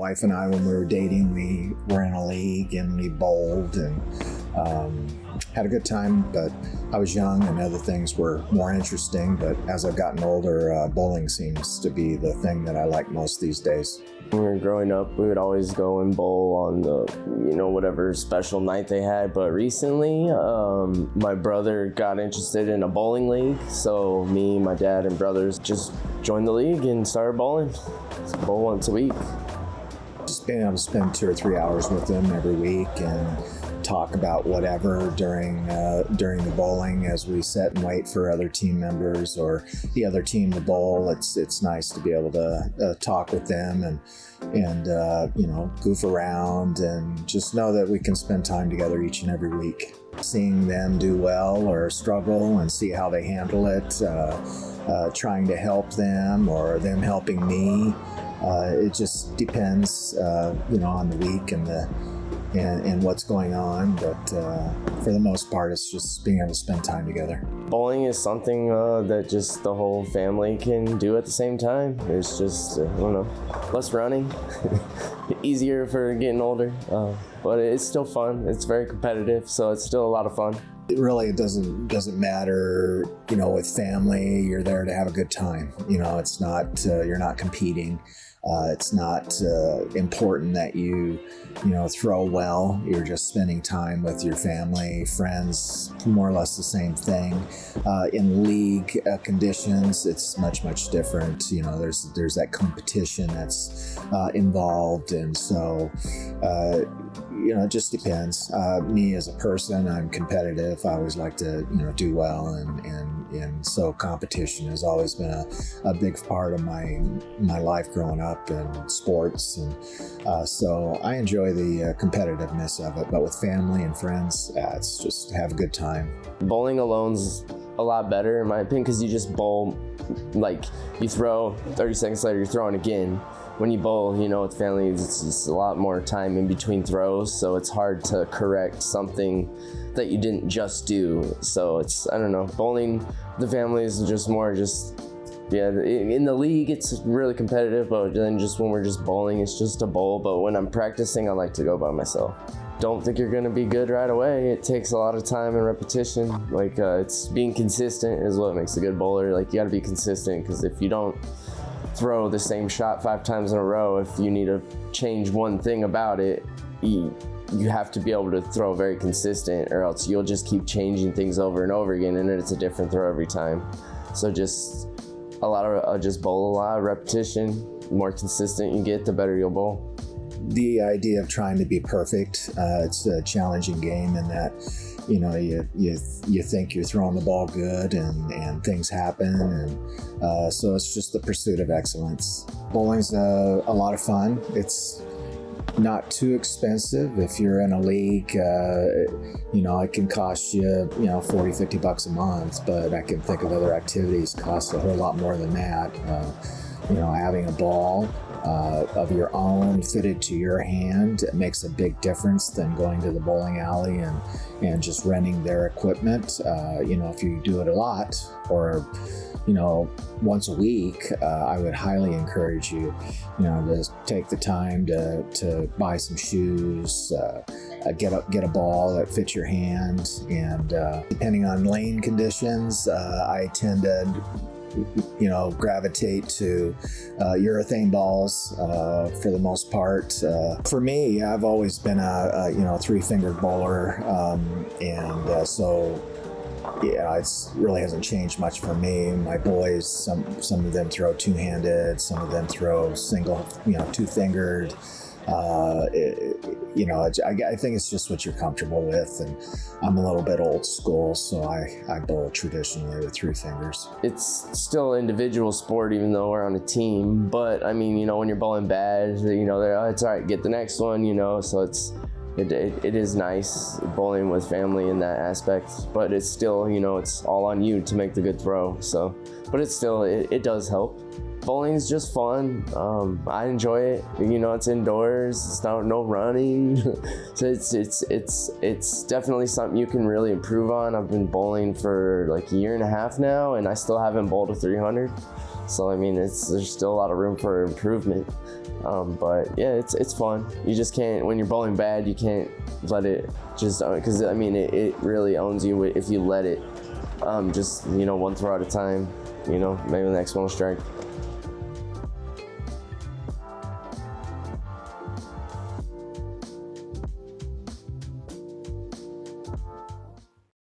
wife and I, when we were dating, we were in a league and we bowled and had a good time, but I was young and other things were more interesting. But as I've gotten older, bowling seems to be the thing that I like most these days. When we were growing up, we would always go and bowl on the, whatever special night they had. But recently, my brother got interested in a bowling league. So me, my dad, and brothers just joined the league and started bowling. So bowl once a week. Just being able to spend 2 or 3 hours with them every week and talk about whatever during the bowling as we sit and wait for other team members or the other team to bowl. It's nice to be able to talk with them and goof around and just know that we can spend time together each and every week. Seeing them do well or struggle and see how they handle it, trying to help them or them helping me. It just depends, on the week and what's going on, but for the most part, it's just being able to spend time together. Bowling is something that just the whole family can do at the same time. There's just, less running, easier for getting older, but it's still fun. It's very competitive, so it's still a lot of fun. It doesn't matter, with family, you're there to have a good time. It's not, you're not competing. It's not important that you throw well. You're just spending time with your family, friends, more or less the same thing. In league conditions, it's much different. There's that competition that's involved, and so it just depends. Me as a person, I'm competitive. I always like to do well, and so competition has always been a big part of my life growing up in sports, and so I enjoy the competitiveness of it. But with family and friends, it's just have a good time. Bowling alone's a lot better in my opinion because you just bowl, like you throw, 30 seconds later you're throwing again. When you bowl, with family, it's just a lot more time in between throws, so it's hard to correct something that you didn't just do. So it's, I don't know, bowling, the family is just more in the league, it's really competitive, but then just when we're just bowling, it's just a bowl. But when I'm practicing, I like to go by myself. Don't think you're gonna be good right away. It takes a lot of time and repetition. It's being consistent is what makes a good bowler. You gotta be consistent, because if you don't throw the same shot 5 times in a row, if you need to change one thing about it, you have to be able to throw very consistent, or else you'll just keep changing things over and over again, and it's a different throw every time. So just bowl a lot, repetition. The more consistent you get, the better you'll bowl. The idea of trying to be perfect, it's a challenging game in that you think you're throwing the ball good and things happen, and so it's just the pursuit of excellence. Bowling's a lot of fun. It's not too expensive. If you're in a league, it can cost you, $40-50 a month, but I can think of other activities cost a whole lot more than that. Having a ball of your own fitted to your hand, it makes a big difference than going to the bowling alley and just renting their equipment. If you do it a lot or once a week, I would highly encourage you, to take the time to buy some shoes, get a ball that fits your hand, and depending on lane conditions, I tend to gravitate to urethane balls for the most part. For me, I've always been a 3-fingered bowler, so it really hasn't changed much for me. My boys, some of them throw 2-handed, some of them throw single, 2-fingered. I think it's just what you're comfortable with, and I'm a little bit old school, so I bowl traditionally with 3 fingers. It's still an individual sport, even though we're on a team, but when you're bowling bad, they're, oh, it's all right, get the next one, so it is nice bowling with family in that aspect, but it's still, it's all on you to make the good throw, so, but it's still, it does help. Bowling is just fun. I enjoy it. It's indoors. It's no running. So it's definitely something you can really improve on. I've been bowling for like a year and a half now, and I still haven't bowled a 300. So there's still a lot of room for improvement. But yeah, it's fun. You just can't, when you're bowling bad, you can't let it just, because I mean, it really owns you if you let it just, one throw at a time, maybe the next one will strike.